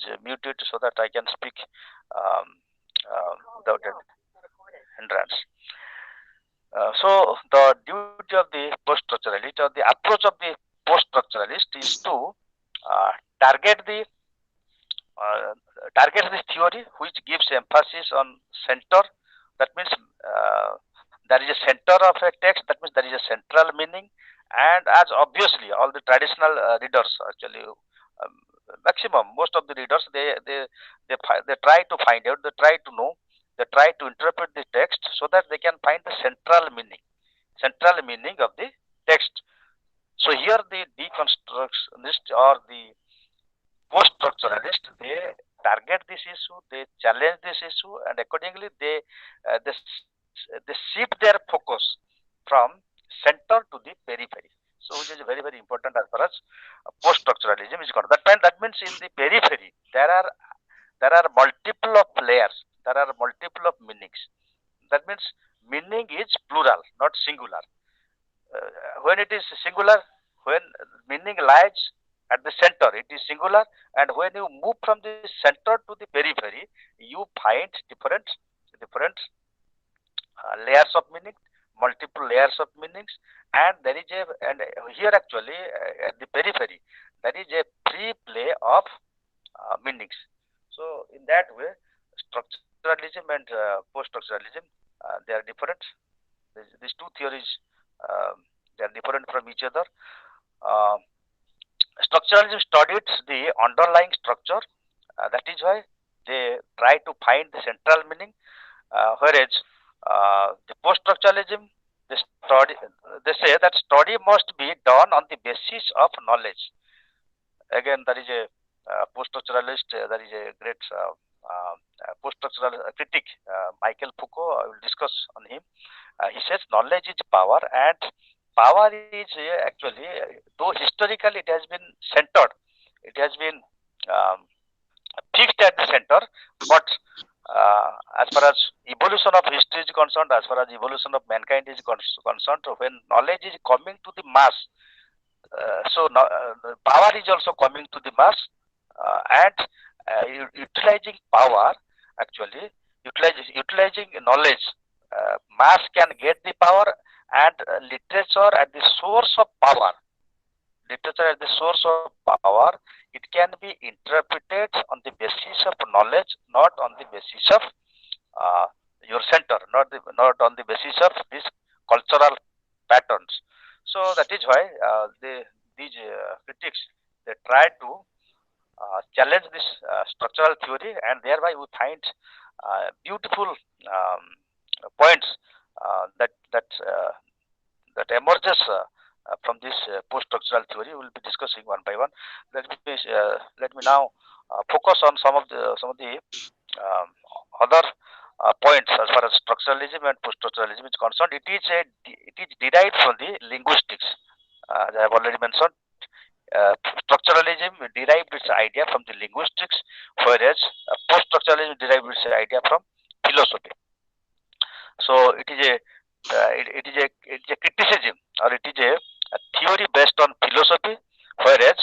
please mute it so that I can speak um, without any hindrance. So the duty of the post-structuralist or the approach of the post-structuralist is to uh, target the uh, target this theory which gives emphasis on center. That means there is a center of a text. That means there is a central meaning, and as obviously all the traditional readers actually. Maximum most of the readers they try to find out, they try to know, they try to interpret the text so that they can find the central meaning of the text. So here the deconstructionist or the post-structuralist, they target this issue, they challenge this issue, and accordingly they shift their focus from center to the periphery. So which is very important as far as post-structuralism is concerned. That means in the periphery there are multiple of layers, there are multiple of meanings. That means meaning is plural, not singular. When it is singular, when meaning lies at the center, it is singular, and when you move from the center to the periphery, you find different layers of meaning, multiple layers of meanings, and there is a and here actually at the periphery there is a free play of meanings. So in that way, structuralism and post-structuralism they are different. These two theories they are different from each other. Uh, Structuralism studies the underlying structure. That is why they try to find the central meaning, whereas the post-structuralism they say that study must be done on the basis of knowledge. Again, there is a post-structuralist, there is a great post-structural critic, Michael Foucault. I will discuss on him. He says knowledge is power, and power is actually, though historically it has been centered, it has been um, fixed at the center, but as far as evolution of history is concerned, as far as evolution of mankind is concerned, when knowledge is coming to the mass, power is also coming to the mass, and utilizing power, actually utilizing knowledge, mass can get the power, and literature at the source of power. Literature at the source of power, it can be interpreted on the basis of knowledge, not on the basis of your center, not on the basis of these cultural patterns. So that is why these critics they try to challenge this structural theory, and thereby we find beautiful points that emerges from this post-structural theory. We will be discussing one by one. Let me now focus on some of the other points as far as structuralism and post-structuralism is concerned. It is derived from the linguistics. As I have already mentioned, structuralism derived its idea from the linguistics, whereas post-structuralism derived its idea from philosophy. So it is a criticism, or it is a theory based on philosophy, whereas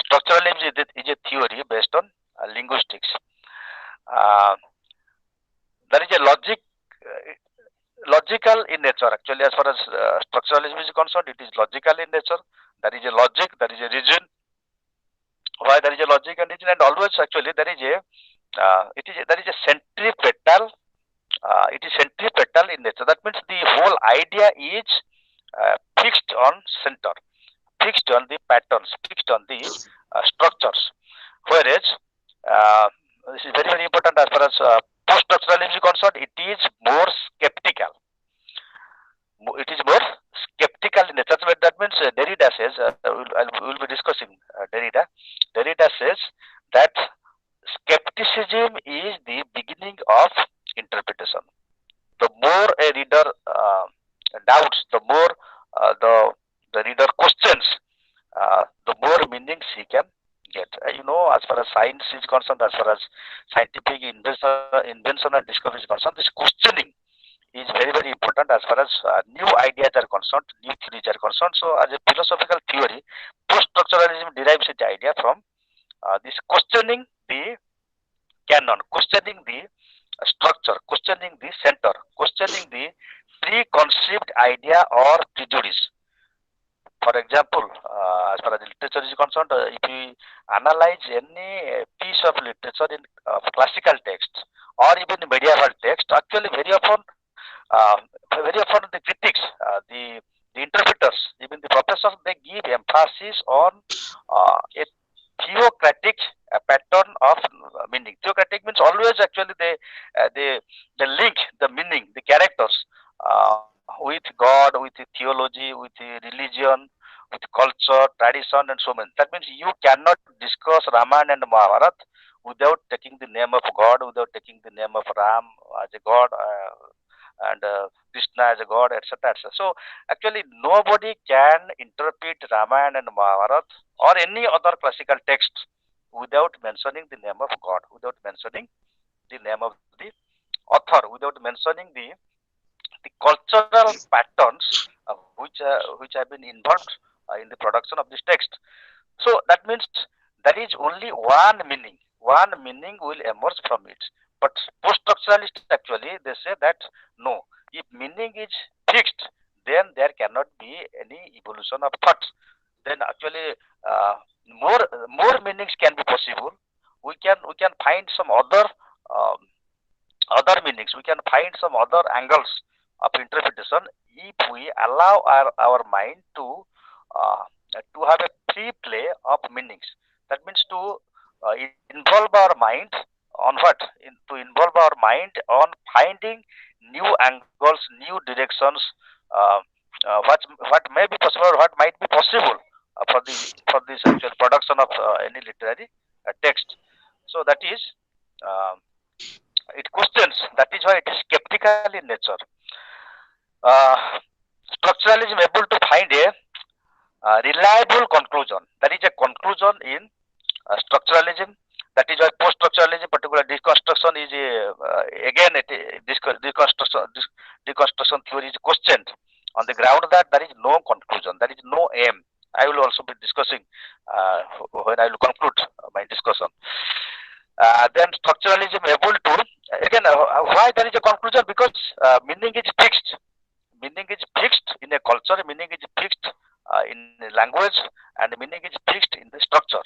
structuralism is a theory based on linguistics. There is a logical in nature. Actually, as far as structuralism is concerned, it is logical in nature. There is a logic, there is a reason. Why there is a logic and reason, and always actually there is a centripetal. It is centripetal in nature. That means the whole idea is fixed on center, fixed on the patterns, fixed on the structures. Whereas this is very important as far as post-structuralism is concerned. It is more skeptical. It is more skeptical in nature. That means Derrida says, we will be discussing Derrida. Derrida says that skepticism is the beginning of interpretation. The more a reader doubts, the more the reader questions, the more meanings he can get. As far as science is concerned, as far as scientific invention and discovery is concerned, this questioning is very important as far as new ideas are concerned, new theories are concerned. So as a philosophical theory, post-structuralism derives its idea from this questioning the canon, questioning the structure, questioning the center, questioning the preconceived idea or prejudice. For example, as far as literature is concerned, if we analyze any piece of literature in classical text or even medieval text, actually uh, very often the critics, the interpreters, even the professors, they give emphasis on a theocratic pattern of meaning. Theocratic means always actually they link the meaning, the characters with God, with the theology, with the religion, with culture, tradition, and so many. That means you cannot discuss Ramayana and Mahabharata without taking the name of God, without taking the name of Ram as a God, and Krishna as a God, etc., etc. So actually, nobody can interpret Ramayana and Mahabharata or any other classical text without mentioning the name of God, without mentioning the name of the author, without mentioning the cultural patterns which have been involved in the production of this text. So that means there is only one meaning. One meaning will emerge from it. But post-structuralists actually they say that no, if meaning is fixed, then there cannot be any evolution of thought. Then actually more more meanings can be possible. We can find some um, other meanings. We can find some other angles of interpretation if we allow our mind to have a free play of meanings. That means to involve our mind on what? To involve our mind on finding new angles, new directions, uh, what may be possible, what might be possible for this actual production of any literary text. So that is. um it questions. That is why it is skeptical in nature. Uh, Structuralism able to find a reliable conclusion. That is a conclusion in structuralism. That is why post-structuralism, particular deconstruction, is again deconstruction theory is questioned on the ground that there is no conclusion, there is no aim. I will also be discussing when I will conclude my discussion. Then structuralism able to again why there is a conclusion, because meaning is fixed. Meaning is fixed in a culture, meaning is fixed in a language, and meaning is fixed in the structure.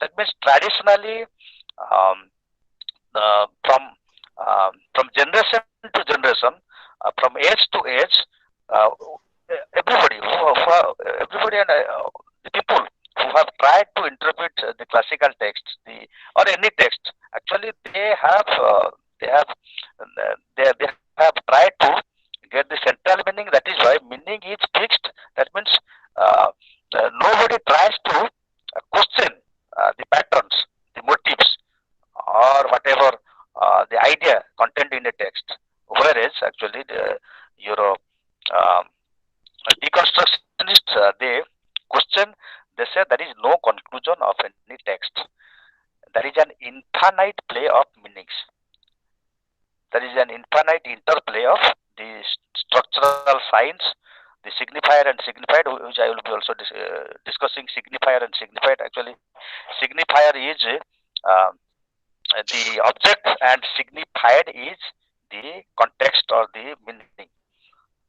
That means traditionally, um, from generation to generation, from age to age, uh, everybody everybody and the people who have tried to interpret the classical texts, the or any text, actually they have tried to get the central meaning. That is why meaning is fixed. That means uh, nobody tries to question the patterns, the motives, or whatever the idea contained in a text. Whereas actually your um, deconstructionists they question. They say there is no conclusion of any text. There is an infinite play of meanings. There is an infinite interplay of the structural signs, the signifier and signified, which I will be also discussing signifier and signified. Actually, signifier is uh, the object and signified is the context or the meaning.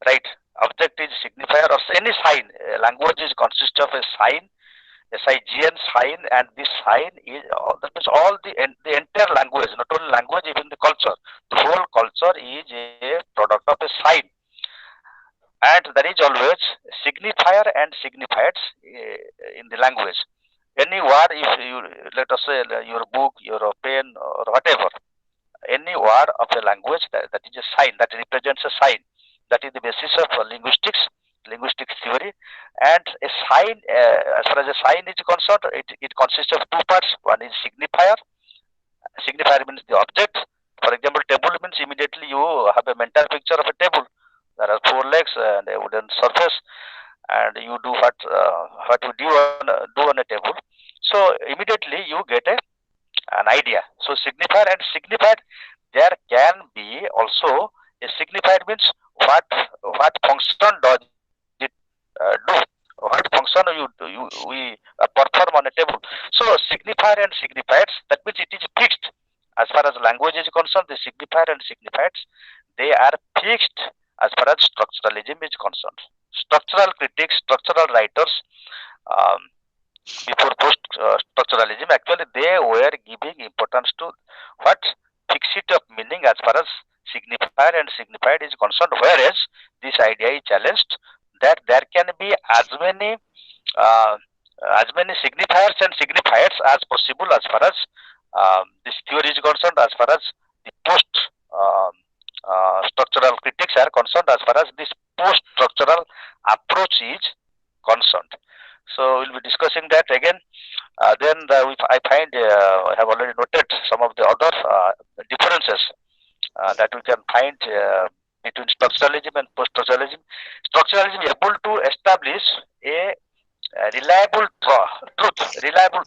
Right? Object is signifier or any sign. Language is consist of a sign, SIGN sign, and this sign is that means all the entire language, not only language, even the culture. The whole culture is a product of a sign, and there is always signifier and signifieds in the language. Any word, if you let us say your book, your pen, or whatever, any word of a language that is a sign that represents a sign. That is the basis of linguistic theory. And a sign, as far as a sign is concerned, it consists of two parts. One is signifier. Signifier means the object. For example, table means immediately you have a mental picture of a table. There are four legs and a wooden surface, and you do what you do on a table. So immediately you get an idea. So signifier and signified, there can be also a signified means what what function does it do, what function we perform on a table. So signifier and signifieds, that means it is fixed. far as language is concerned, the signifier and signifieds, they are fixed as far as structuralism is concerned. Structural critics, structural writers, um, before post structuralism, actually they were giving importance to what fixity of meaning as far as signifier and signified is concerned, whereas this idea is challenged that there can be uh, as many signifiers and signifiers as possible as far as this theory is concerned, as far as the post um, structural critics are concerned, as far as this post structural approach is concerned. So we'll be discussing that again. I find I have already noted some of the other differences that we can find between structuralism and post-structuralism. Structuralism is able to establish a reliable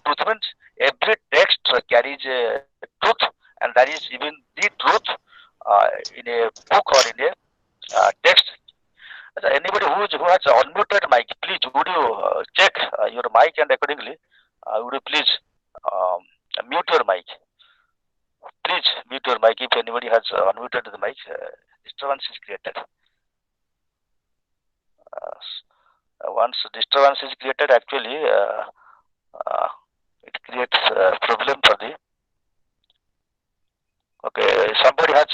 truth means every text carries a truth, and that is even the truth in a book or in a text. Anybody who has unmuted mic, please would you check your mic, and accordingly would you please um, mute your mic. Please mute your mic if anybody has unmuted the mic. Disturbance is created. Once disturbance is created, actually it creates a problem for the. Okay, somebody has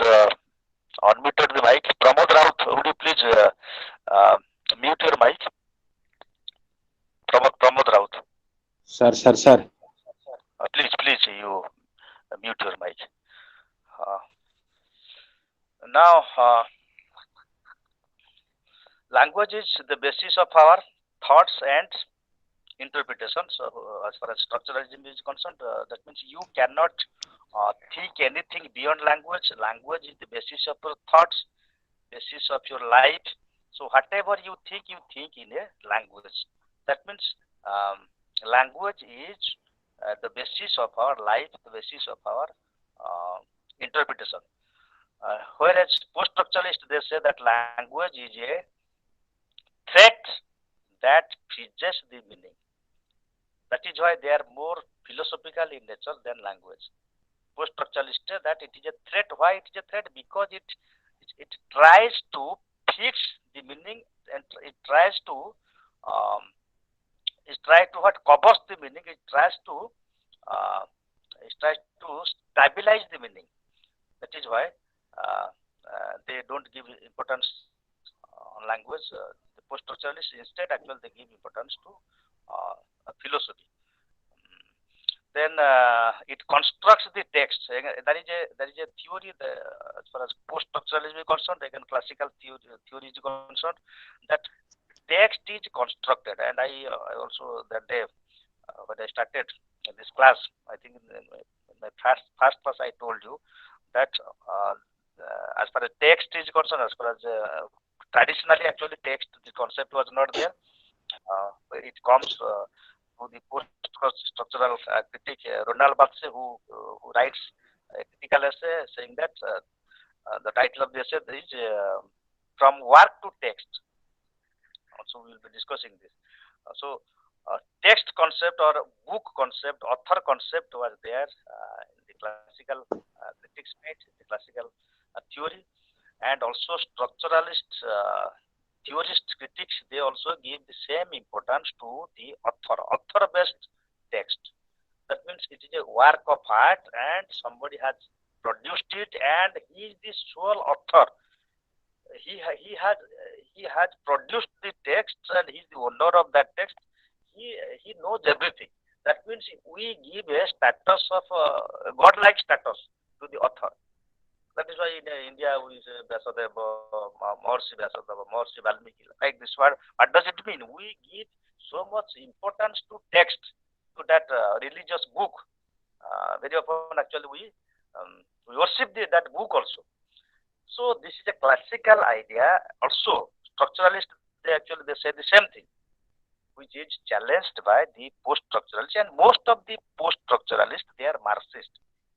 unmuted the mic. Pramod Raut, would you please mute your mic? Pramod Raut. Sir. Please, you mute your mic. Now, language is the basis of our thoughts and interpretations. As far as structuralism is concerned, that means you cannot think anything beyond language. Language is the basis of your thoughts, basis of your life. So whatever you think in a language. That means language is the basis of our life, the basis of our interpretation. Whereas post-structuralists, they say that language is a threat that freezes the meaning. That is why they are more philosophical in nature than language. Post-structuralists say that it is a threat. Why it is a threat? Because it tries to fix the meaning, and it tries to what covers the meaning. It tries to stabilize the meaning. That is why they don't give importance on language. The post-structuralists instead actually they give importance to philosophy. Then it constructs the text. There is a theory as far as post-structuralism is concerned, again classical theory is concerned, that text is constructed. And I also that day when I started this class, I think in my first class I told you that as far as text is concerned, as far as traditionally actually text, the concept was not there. It comes to the post-structural critic Ronald Barthes, who writes a critical essay saying that the title of the essay is From Work to Text. Also, we will be discussing this. Text concept or book concept, author concept was there in the classical critics made, the classical theory, and also structuralist theorist critics, they also give the same importance to the author-based text. That means it is a work of art and somebody has produced it and he is the sole author. He has produced the text and he is the owner of that text. He knows everything. That means we give a status of godlike status to the author. That is why in India we say Vyasadeva, Maharishi Vyasadeva, Maharishi Valmiki, like this word. What does it mean? We give so much importance to text, to that religious book. Very often actually we worship that book also. So this is a classical idea. Also, structuralists, they say the same thing, which is challenged by the post-structuralists. And most of the post-structuralists, they are Marxist.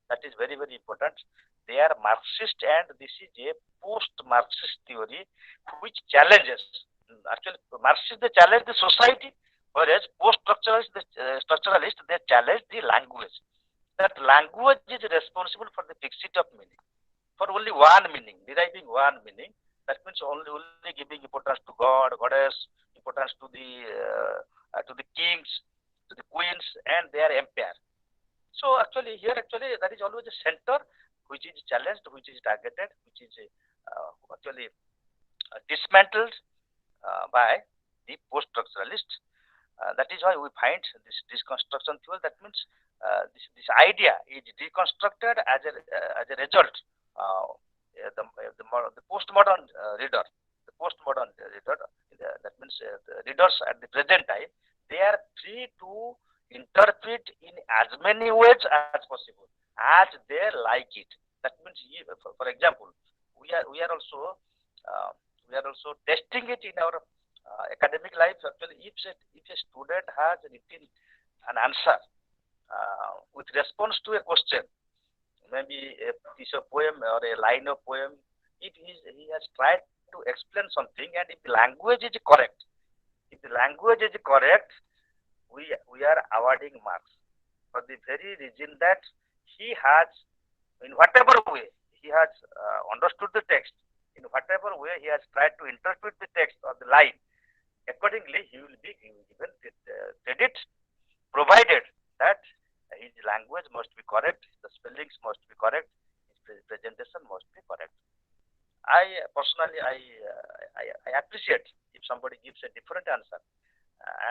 That is very, very important. They are Marxist, and this is a post-Marxist theory which challenges. Actually, Marxists, they challenge the society, whereas post-structuralists, they challenge the language. that language is responsible for the fixity of meaning, for only one meaning, deriving one meaning. That means only giving importance to God, goddess, importance to the kings, to the queens, and their empire. So actually, here actually there is always a center which is challenged, which is targeted, which is actually dismantled by the post-structuralists. That is why we find this deconstruction theory. That means this idea is deconstructed as a result. The postmodern reader, the postmodern reader, that means the readers at the present time, they are free to interpret in as many ways as possible, as they like it. That means, for example, uh, we are also testing it in our academic life. Actually, if a student has written an answer with response to a question, maybe a piece of poem or a line of poem, if he has tried to explain something, and if the language is correct, if the language is correct, we are awarding marks for the very reason that he has, in whatever way, he has understood the text, in whatever way he has tried to interpret the text or the line. Accordingly, he will be given credit, provided that his language must be correct, the spellings must be correct, his presentation must be correct. I personally, I appreciate if somebody gives a different answer,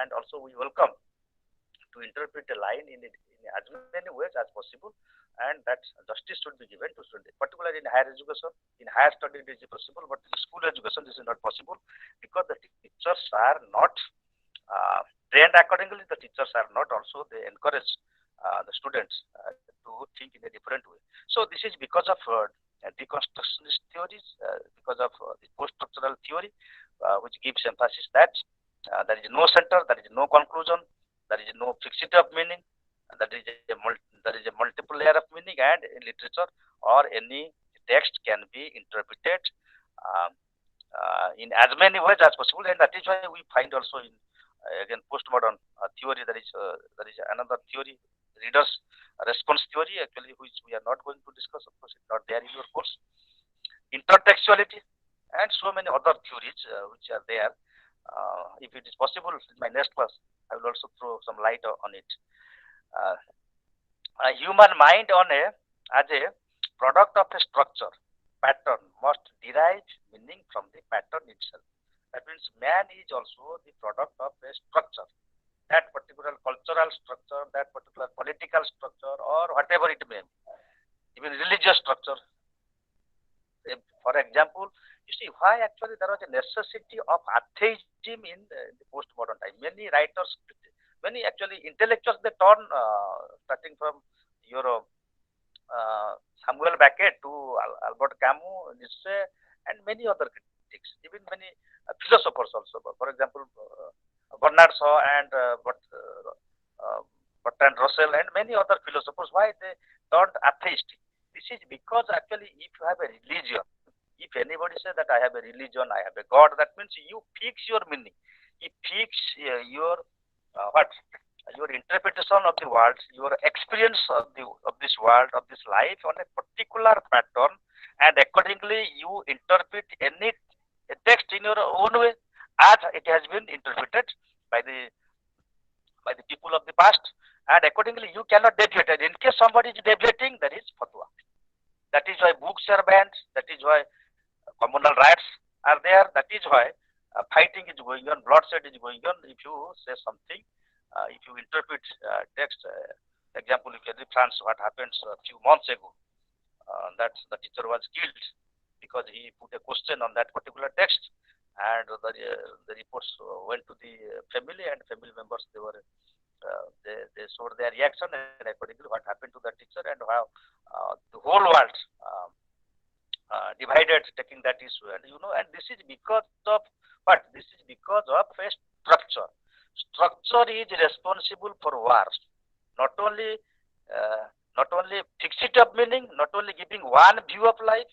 and also we welcome to interpret a line in as many ways as possible, and that justice should be given to students, particularly in higher education. In higher study, it is possible, but in school education, this is not possible because the teachers are not uh, trained accordingly. The teachers are not also, they encourage the students to think in a different way. So this is because of deconstructionist theories, because of the post-structural theory, which gives emphasis that there is no center, there is no conclusion, there is no fixity of meaning, there is a multiple layer of meaning, and in literature or any text can be interpreted um, in as many ways as possible, and that is why we find also in again postmodern theory, there is another theory, readers response theory, actually, which we are not going to discuss. Of course, it's not there in your course. Intertextuality and so many other theories which are there. If it is possible, in my next class, I will also throw some light on it. Uh, a human mind on a as a product of a structure pattern must derive meaning from the pattern itself. That means man is also the product of a structure, that particular cultural structure, that particular political structure, or whatever it may be, even religious structure. For example, you see why actually there was a necessity of atheism in the postmodern time. Many writers, many actually intellectuals, they turn starting from Europe, Samuel Beckett to Albert Camus, Nietzsche, and many other critics, even many philosophers also. For example, Bernard Shaw and Bertrand Russell and many other philosophers, why they turned atheistic. This is because actually if you have a religion, if anybody says that I have a religion, I have a God, that means you fix your meaning. You fix your what? Your interpretation of the world, your experience of this world, of this life on a particular pattern, and accordingly you interpret any a text in your own way as it has been interpreted by the people of the past, and accordingly you cannot deviate. And in case somebody is deviating, there is fatwa. That is why books are banned. That is why communal riots are there. That is why fighting is going on, bloodshed is going on. If you say something, if you interpret text, example, if you read France, what happens a few months ago, that the teacher was killed because he put a question on that particular text, and the reports went to the family, and family members, they showed their reaction, and accordingly what happened to the teacher, and how the whole world divided taking that issue. And and this is because of what? This is because of a structure. Structure is responsible for wars, not only fixity of meaning, not only giving one view of life.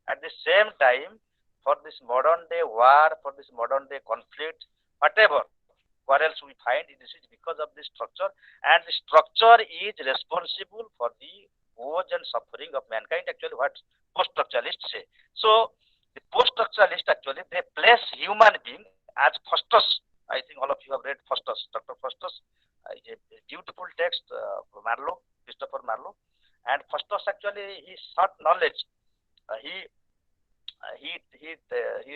At the same time, for this modern day war, for this modern day conflict, whatever, quarrels we find, this is because of the structure, and the structure is responsible for the woes and suffering of mankind. Actually, what post-structuralists say. So, the post-structuralists actually they place human being as Faustus. I think all of you have read Faustus, Dr. Faustus. Is a beautiful text, Marlowe, Christopher Marlowe, and Faustus actually he sought knowledge. He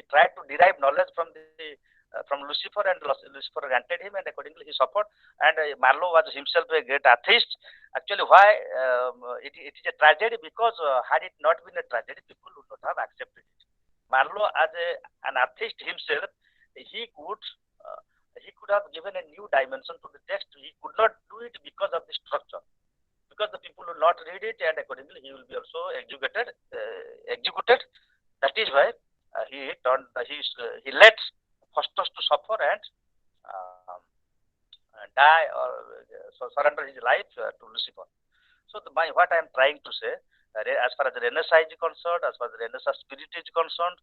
tried to derive knowledge from Lucifer, and Lucifer granted him, and accordingly he suffered. And Marlowe was himself a great atheist. Actually, why it is a tragedy? Because had it not been a tragedy, people would not have accepted it. Marlowe, as an atheist himself, he could he could have given a new dimension to the text. He could not do it because of the structure, because the people will not read it, and accordingly he will be also executed. That is why he let Faustus to suffer and die, or surrender his life to Lucifer. So what I am trying to say, as far as the Renaissance is concerned, as far as the Renaissance spirit is concerned,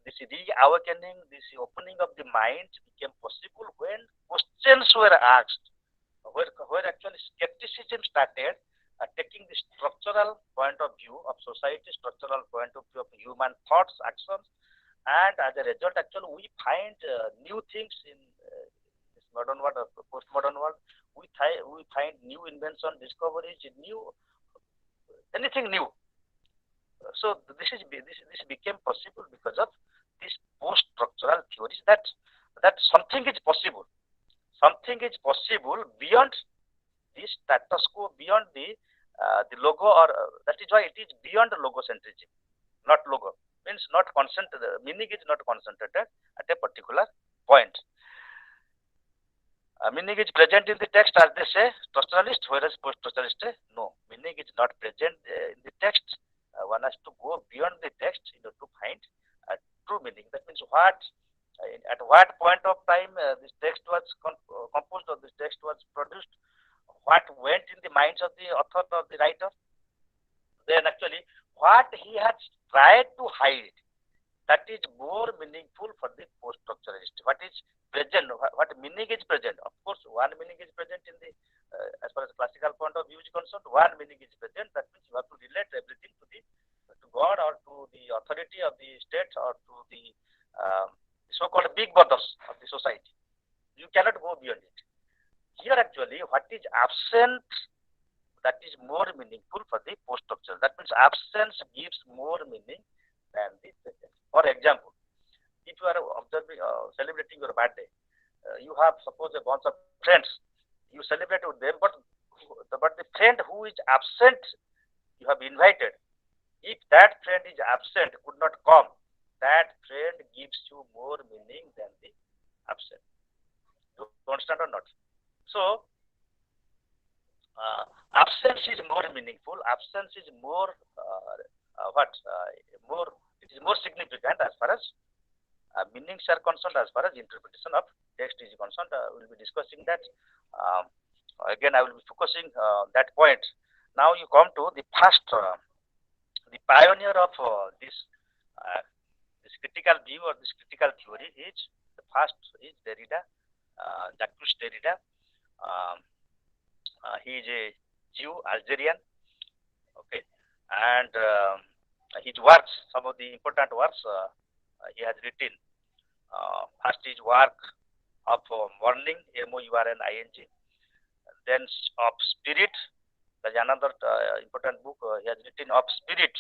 this reawakening, this opening of the mind became possible when questions were asked, where actually skepticism started taking the structural point of view of society, structural point of view of human thoughts, actions, and as a result, actually, we find new things in this modern world, or postmodern world. We find new invention, discoveries, new anything new. So this became possible because of these post-structural theories that something is possible. Something is possible beyond the status quo, beyond the logo, or that is why it is beyond logocentrism, not logo. Means not concentrated. The meaning is not concentrated at a particular point. Meaning is present in the text, as they say, structuralist, whereas post-structuralist say no. Meaning is not present in the text. One has to go beyond the text in order to find true meaning. That means at what point of time this text was composed, or this text was produced, what went in the minds of the author or the writer, then actually what he has tried to hide, that is more meaningful for the post-structuralist. What is present, what meaning is present? Of course, one meaning is present in the, as far as classical point of view is concerned, one meaning is present. That means you have to relate everything to God, or to the authority of the state, or to the so-called big brothers of the society. You cannot go beyond it. Here actually, what is absent, that is more meaningful for the post-structural. That means absence gives more meaning than the present. For example, if you are observing, celebrating your birthday, you have suppose a bunch of friends. You celebrate with them, but the friend who is absent, you have invited. If that friend is absent, could not come, that friend gives you more meaning than the absent. You understand or not? So, absence is more meaningful. Absence is more more. It is more significant as far as meanings are concerned, as far as interpretation of text is concerned. We will be discussing that. Again, I will be focusing that point. Now you come to the first, the pioneer of this critical view, or this critical theory is the first is Derrida, Jacques Derrida. He is a Jew, Algerian. Okay, and his works, some of the important works he has written. First is work of mourning, Mourning. Then of spirit. There is another important book he has written, of spirit,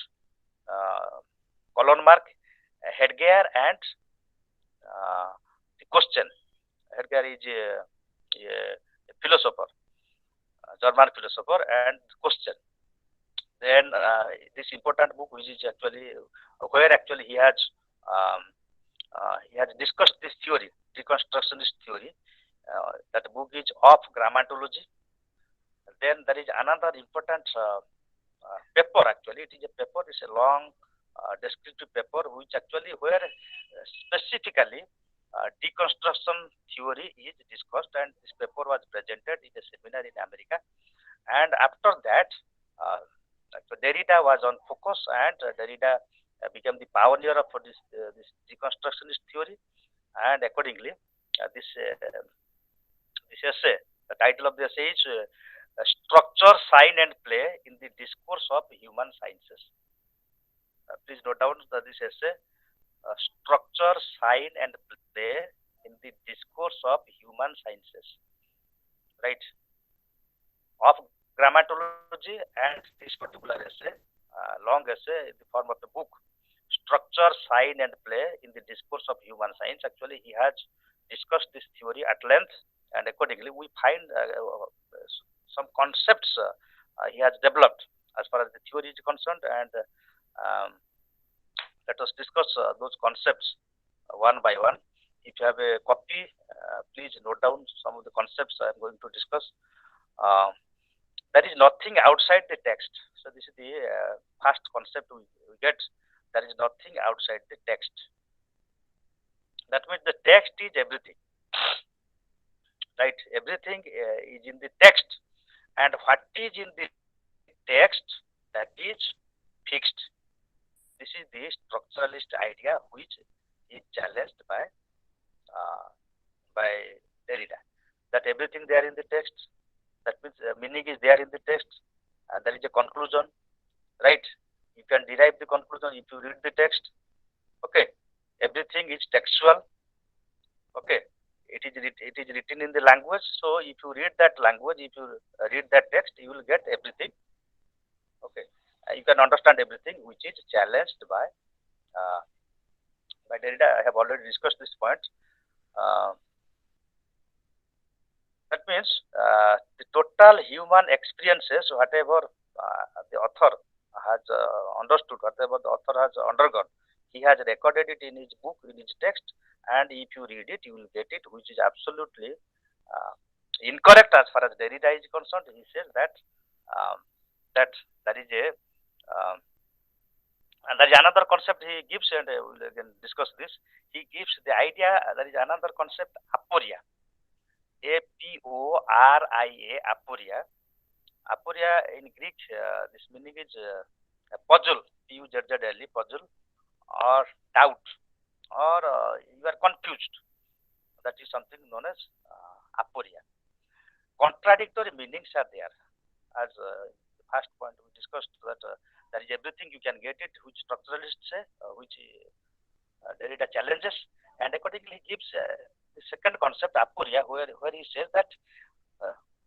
colon mark, headgear, and the question. Heidegger is a philosopher, German philosopher, and question. Then this important book, which is actually where actually he has discussed this theory, deconstructionist theory. That book is of grammatology. Then there is another important paper. Actually, it is a paper. It's a long descriptive paper, which actually where specifically deconstruction theory is discussed, and this paper was presented in a seminar in America. And after that, Derrida was on focus, and Derrida became the pioneer of this deconstructionist theory, and accordingly, this this essay. The title of the essay is Structure, Sign and Play in the Discourse of Human Sciences. Please note down this essay, Structure, Sign and Play in the Discourse of Human Sciences. Right? Of grammatology and this particular essay, long essay in the form of a book, Structure, Sign and Play in the Discourse of Human Science. Actually, he has discussed this theory at length, and accordingly, we find some concepts he has developed as far as the theory is concerned, and let us discuss those concepts one by one. If you have a copy, please note down some of the concepts I am going to discuss. There is nothing outside the text. So this is the first concept we get. There is nothing outside the text. That means the text is everything. Right? Everything is in the text. And what is in the text, that is fixed. This is the structuralist idea which is challenged by Derrida. That everything there in the text, that means meaning is there in the text, and there is a conclusion, right? You can derive the conclusion if you read the text. Okay, everything is textual. Okay, it is written in the language. So if you read that language, if you read that text, you will get everything. Okay, you can understand everything, which is challenged by Derrida. I have already discussed this point. That means the total human experiences, whatever the author has understood, whatever the author has undergone, he has recorded it in his book, in his text, and if you read it, you will get it, which is absolutely incorrect as far as Derrida is concerned. He says that that there is a and there is another concept he gives, and we will again discuss this. He gives the idea, there is another concept, aporia. Aporia, aporia. Aporia in Greek, this meaning is a puzzle, P-U-Z-Z-L-E, puzzle, or doubt, or you are confused. That is something known as aporia. Contradictory meanings are there. As the first point we discussed, that there is everything, you can get it, which structuralists say, which Derrida challenges, and accordingly he gives the second concept, aporia, where he says that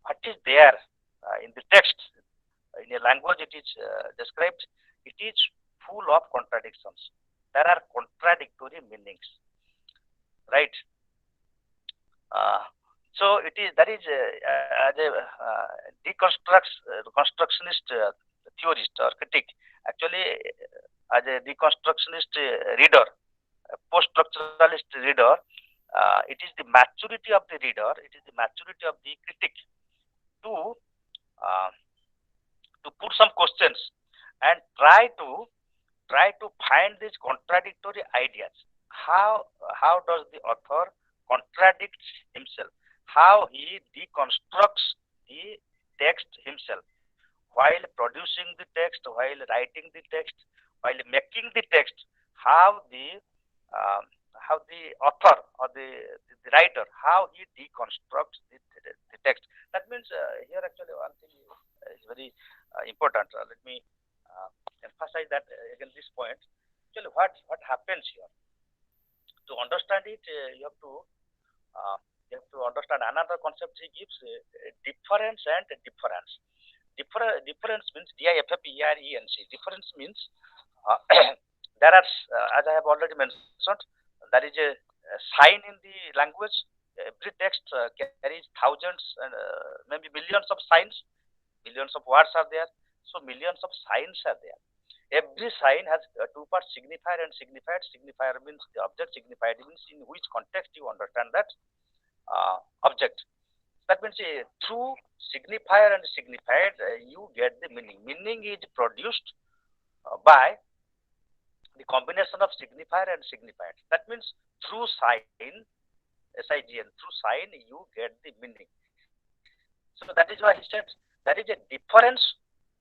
what is there in the text, in a language it is described, it is full of contradictions. There are contradictory meanings, right? So it is, that is as a deconstructionist theorist or critic, actually as a deconstructionist reader, post-structuralist reader, it is the maturity of the reader, it is the maturity of the critic to put some questions and try to find these contradictory ideas. How does the author contradicts himself? How he deconstructs the text himself while producing the text, while writing the text, while making the text? How the author or the writer, how he deconstructs the text. That means here actually one thing is very important. Let me emphasize that again this point. Actually, what happens here? To understand it, you have to understand another concept he gives: difference and difference. Difference means difference. Difference means there are, as I have already mentioned, there is a sign in the language. Every text carries thousands and maybe millions of signs. Millions of words are there. So millions of signs are there. Every sign has two parts, signifier and signified. Signifier means the object, signified means in which context you understand that object. That means through signifier and signified, you get the meaning. Meaning is produced by the combination of signifier and signified. That means through sign, SIGN, through sign, you get the meaning. So that is why he said there is a difference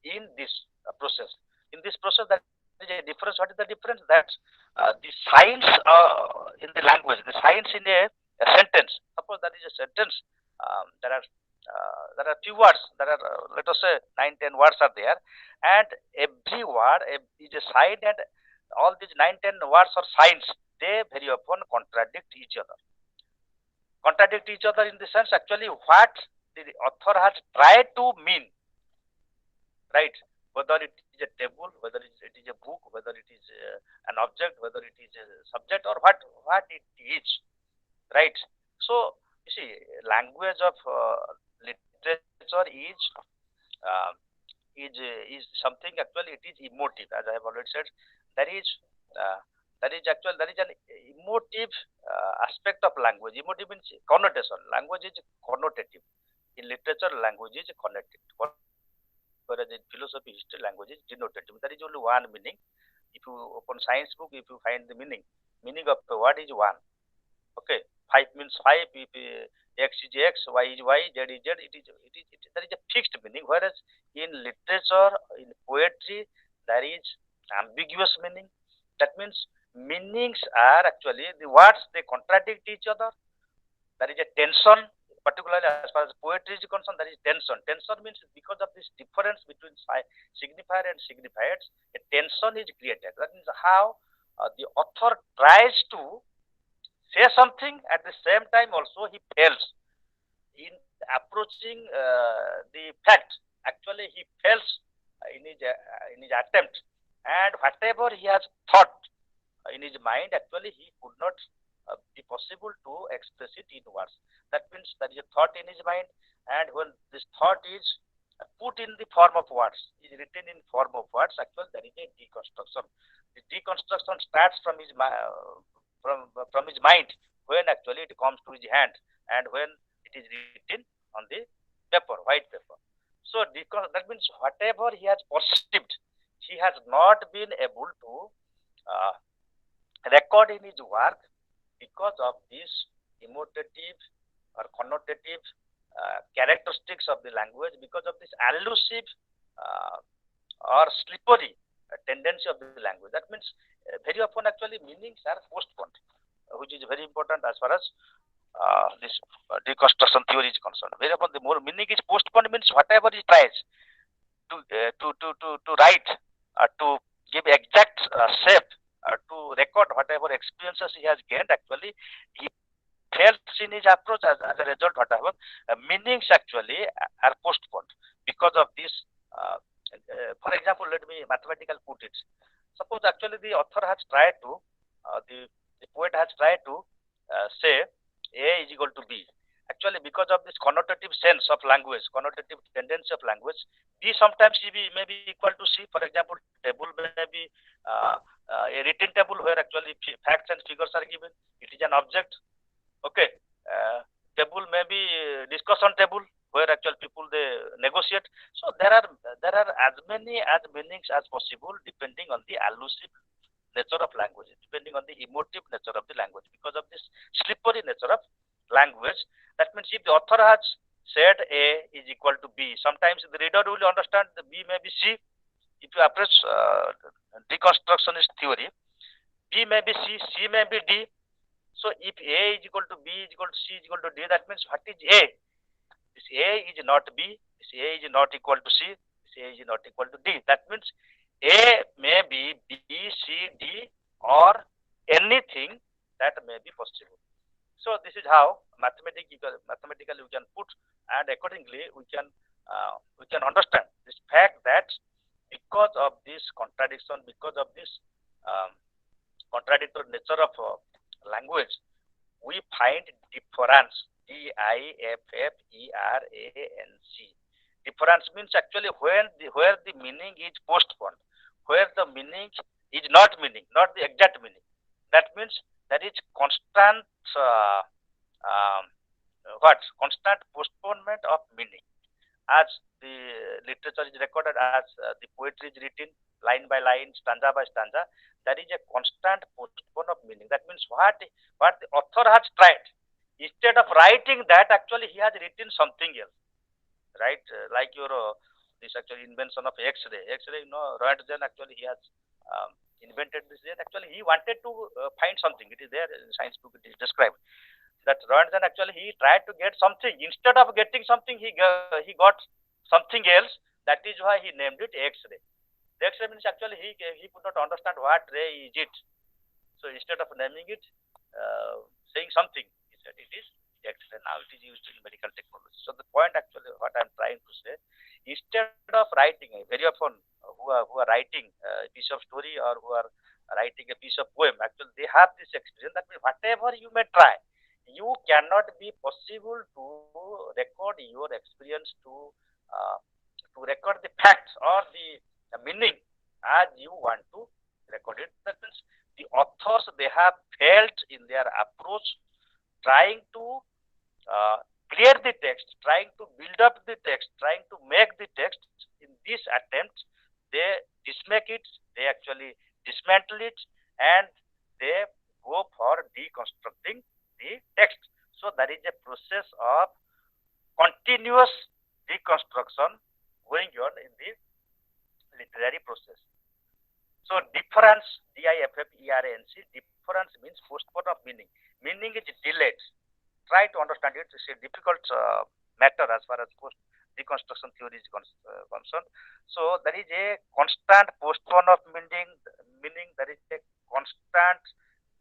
in this process. In this process, there is a difference. What is the difference? That the signs in the language, the signs in a sentence. Suppose that is a sentence. there are few words. There are let us say 9-10 words are there, and every word is a sign, and all these 9-10 words or signs, they very often contradict each other. Contradict each other in the sense actually what the author has tried to mean, right? Whether it is a table, whether it is a book, whether it is an object, whether it is a subject, or what it is, right? So you see, language of literature uh, is something actually it is emotive, as I have already said. There is uh, there is an emotive aspect of language. Emotive means connotation. Language is connotative. In literature, language is connotative, whereas in philosophy, history, language is denotative. There is only one meaning. If you open science book, if you find the meaning of a word is one. Okay, 5 means 5. If x is x, y is y, z is z, there is a fixed meaning. Whereas in literature, in poetry, there is ambiguous meaning. That means meanings are actually the words, they contradict each other. There is a tension, particularly as far as poetry is concerned. There is tension. Tension means because of this difference between signifier and signifiers, a tension is created. That means how the author tries to say something, at the same time also he fails in approaching the fact. Actually he fails in his attempt, and whatever he has thought in his mind, actually he could not be possible to express it in words. That means there is a thought in his mind, and when this thought is put in the form of words, is written in form of words, actually there is a deconstruction. The deconstruction starts from his from his mind, when actually it comes to his hand, and when it is written on the paper, white paper. So that means whatever he has perceived, he has not been able to uh, record in his work because of these emotive or connotative characteristics of the language, because of this elusive uh, or slippery tendency of the language. That means very often actually meanings are postponed, which is very important as far as this deconstruction theory is concerned. Very often the more meaning is postponed means whatever he tries to write, to give exact shape, to record whatever experiences he has gained, actually he fails in his approach. As a result, what happens, meanings actually are postponed because of this. For example, let me mathematical put it. Suppose actually the author has tried to, the poet has tried to say A is equal to B. Actually, because of this connotative sense of language, connotative tendency of language, B sometimes may be equal to C. For example, table may be a written table where actually facts and figures are given. It is an object. Okay. Table may be discussion table where actual people they negotiate. So there are as many as meanings as possible depending on the elusive nature of language, depending on the emotive nature of the language, because of this slippery nature of language. That means if the author has said A is equal to B, sometimes the reader will understand the B may be C. If you approach deconstructionist theory, B may be C, C may be D. So if A is equal to B is equal to C is equal to D, that means what is A? This A is not B, this A is not equal to C, this A is not equal to D. That means A may be B, C, D, or anything that may be possible. So this is how mathematically we can put, and accordingly we can understand this fact that because of this contradiction, because of this um, contradictory nature of language, we find difference. Difference. Difference means actually where the meaning is postponed, where the meaning is not meaning, not the exact meaning. That means there is constant um, constant postponement of meaning, as the literature is recorded, as the poetry is written line by line, stanza by stanza. There is a constant postpone of meaning. That means what the author has tried, instead of writing that, actually he has written something else, right? Like your this actually invention of X-ray. X-ray, Roentgen actually he has invented this. Actually, he wanted to find something. It is there in science book. It is described. That Ranjan actually he tried to get something. Instead of getting something, he got something else. That is why he named it X-ray. The X-ray means actually he could not understand what ray is it. So instead of naming it, saying something, he said it is X-ray. Now it is used in medical technology. So the point actually what I am trying to say, instead of writing, very often who are writing a piece of story or who are writing a piece of poem, actually they have this experience that whatever you may try, you cannot be possible to record your experience uh, to record the facts or the meaning as you want to record it. That means the authors they have failed in their approach, trying to uh, clear the text, trying to build up the text, trying to make the text. In this attempt, they dismake it, they actually dismantle it, and they go for deconstructing the text. So there is a process of continuous deconstruction going on in the literary process. So difference, difference, difference means postpone of meaning. Meaning is delayed. Try to understand it. It's a difficult matter as far as post deconstruction theory is concerned. So there is a constant postpone of meaning. There is a constant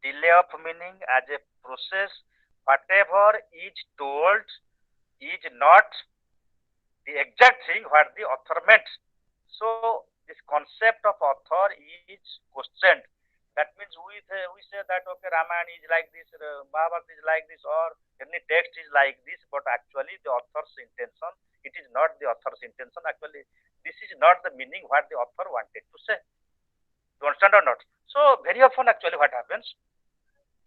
delay of meaning as a process. Whatever is told is not the exact thing what the author meant. So this concept of author is questioned. That means we say that okay, Ramayana is like this, Mahabharata is like this, or any text is like this, but actually the author's intention, it is not the author's intention. Actually, this is not the meaning what the author wanted to say. You understand or not? So very often actually what happens,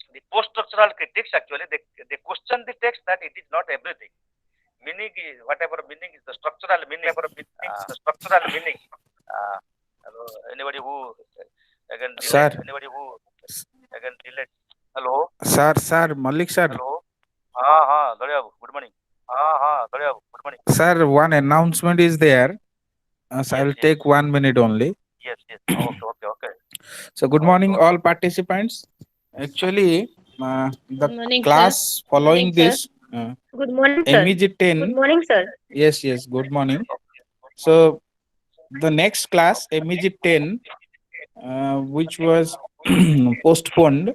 the post-structural critics actually they question the text that it is not everything. Meaning is whatever meaning is the structural meaning. Uh, anybody who again delete. Sir, Anybody who again delete. Hello. sir, Malik sir, Hello. हाँ दरिया good morning. दरिया good morning. sir. One announcement is there. So I Yes, will yes, take 1 minute only. yes. Okay, okay, okay, So good okay, morning, okay. all participants. Actually, Good the morning, sir. class following this Good morning, sir. MEG 10. Yes, yes. Good morning. So the next class MEG 10, which was postponed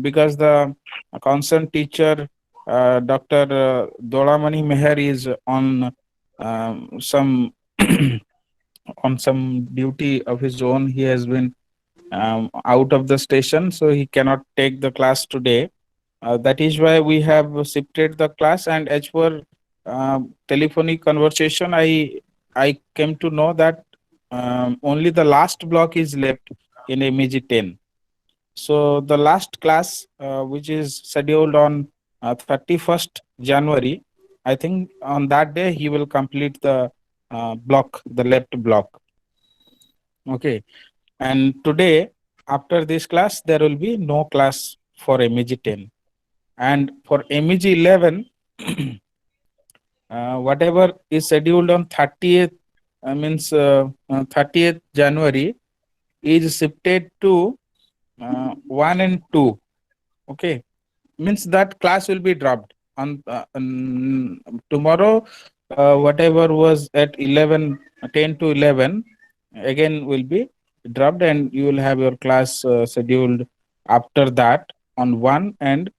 because the concerned teacher, Dr. Dolamani Meher, is on some on some duty of his own. He has been out of the station, so he cannot take the class today. That is why we have shifted the class. And as per telephonic conversation, I came to know that only the last block is left in MEG 10. So the last class, which is scheduled on 31st January, I think on that day he will complete the block, the left block. Okay. And today, after this class, there will be no class for MEG 10. And for MEG 11, whatever is scheduled on 30th, means 30th January, is shifted to 1 and 2. Okay. Means that class will be dropped on tomorrow. Whatever was at 11, 10 to 11, again will be dropped, and you will have your class scheduled after that on 1 and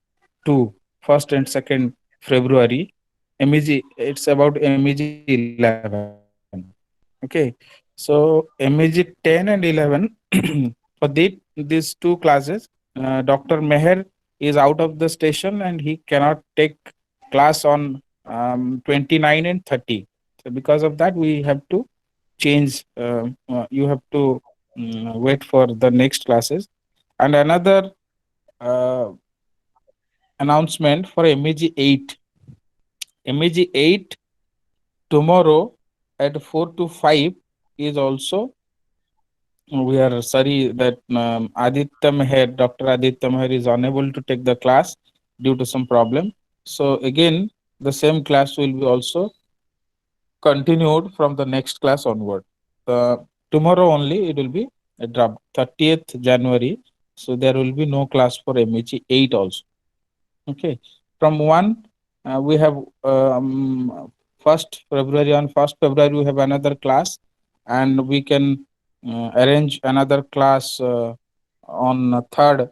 2, 1st and 2nd February. MEG, it's about MEG 11. Okay. So MEG 10 and 11, for these two classes, Dr. Meher is out of the station and he cannot take class on 29 and 30. So because of that, we have to change. You have to wait for the next classes. And another uh, announcement for MEG 8. MEG 8 tomorrow at 4 to 5 is also. We are sorry that Dr. Aditya Meher is unable to take the class due to some problem. So again, the same class will be also continued from the next class onward. Tomorrow only it will be dropped, 30th January. So there will be no class for MEG 8 also. Okay. from 1 we have first February. On 1st February we have another class, and we can arrange another class on 3rd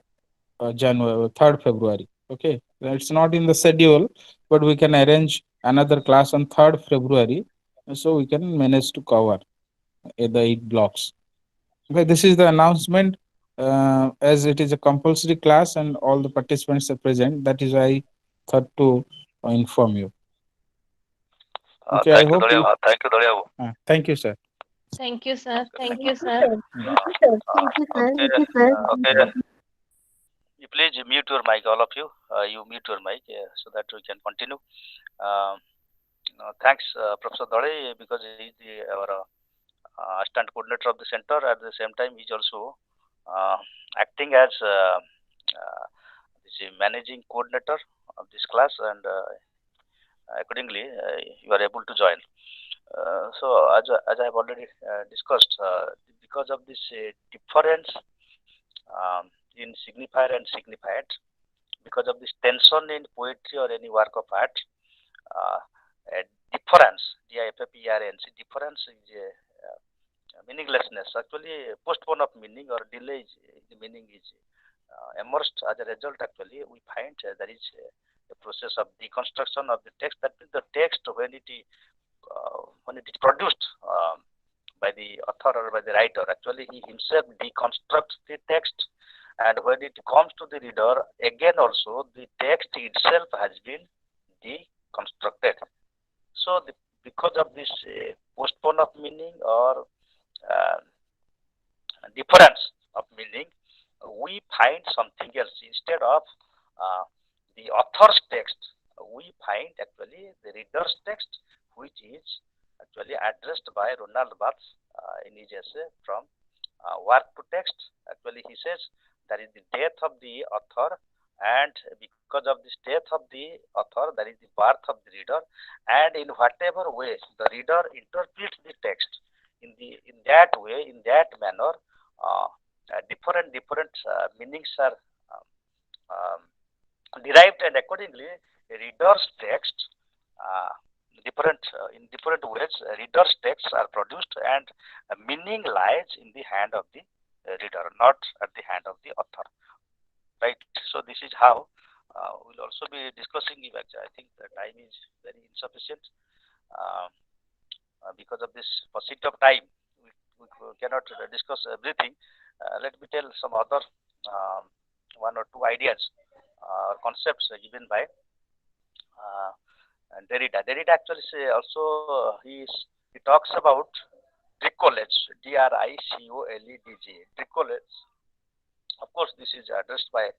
January, 3rd February. Okay, it's not in the schedule, but we can arrange another class on 3rd February, so we can manage to cover the 8 blocks. Okay, this is the announcement. As it is a compulsory class and all the participants are present, that is why I thought to inform you. Okay, I Thank you, hope you. Doliabu. Thank you, Doliabu. Thank you, sir. Thank you, sir. Okay, Thank thank you, you. sir. Mm. Okay, okay. You please mute your mic, all of you. You mute your mic so that we can continue. Um, Thanks, Professor Dole, because he is our assistant coordinator of the center. At the same time, he is also uh, acting as this managing coordinator of this class, and accordingly, you are able to join. So, as I have already discussed, because of this difference in signifier and signified, because of this tension in poetry or any work of art, uh, a difference, D-I-F-F-E-R-N-C, difference is meaninglessness. Actually, postpone of meaning or delay the meaning is emerged as a result. Actually, we find there is a process of deconstruction of the text. That means the text when it is produced by the author or by the writer, actually he himself deconstructs the text, and when it comes to the reader, again also the text itself has been deconstructed. So, because of this postpone of meaning or uh, difference of meaning, we find something else instead of uh, the author's text. We find actually the reader's text, which is actually addressed by Ronald Barthes in his essay from work to text. Actually, he says that is the death of the author, and because of this death of the author, there is the birth of the reader, and in whatever way the reader interprets the text, in that way, in that manner, uh, different meanings are um, um, derived, and accordingly, a reader's text uh, different in different ways. Reader's texts are produced, and meaning lies in the hand of the reader, not at the hand of the author. Right. So this is how we'll also be discussing. I think the time is very insufficient. Um, because of this paucity of time, we cannot discuss everything. Let me tell some other um, one or two ideas or concepts given by uh, Derrida. Derrida actually also he talks about bricolage, Dricole, bricolage. Of course, this is addressed by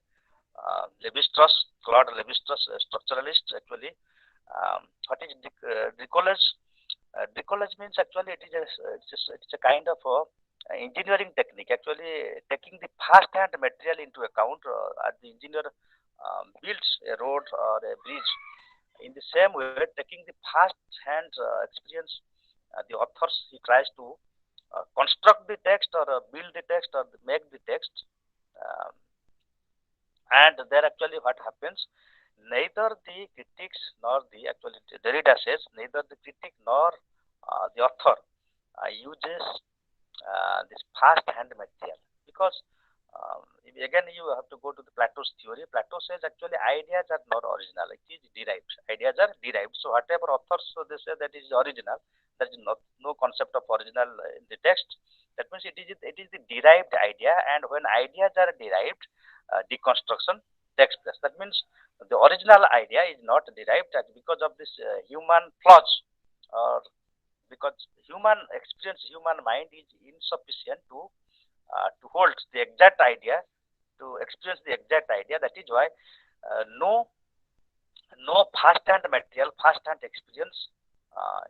Levi-Strauss, Claude Levi-Strauss, a structuralist actually. What is bricolage? Bricolage means actually it's a kind of engineering technique. Actually, taking the first-hand material into account as the engineer builds a road or a bridge. In the same way, taking the first-hand experience, the authors he tries to construct the text or build the text or make the text. Um, and there actually what happens, neither the critics nor the actually Derrida says neither the critic nor the author uses this first hand material, because again you have to go to the Plato's theory. Plato says actually ideas are not original, it is derived. Ideas are derived. So whatever authors, so they say that is original, there is no concept of original in the text. That means it is the derived idea, and when ideas are derived, deconstruction takes place. That means the original idea is not derived because of this human flaws, or because human experience, human mind is insufficient to hold the exact idea, to experience the exact idea. That is why no first-hand material, first-hand experience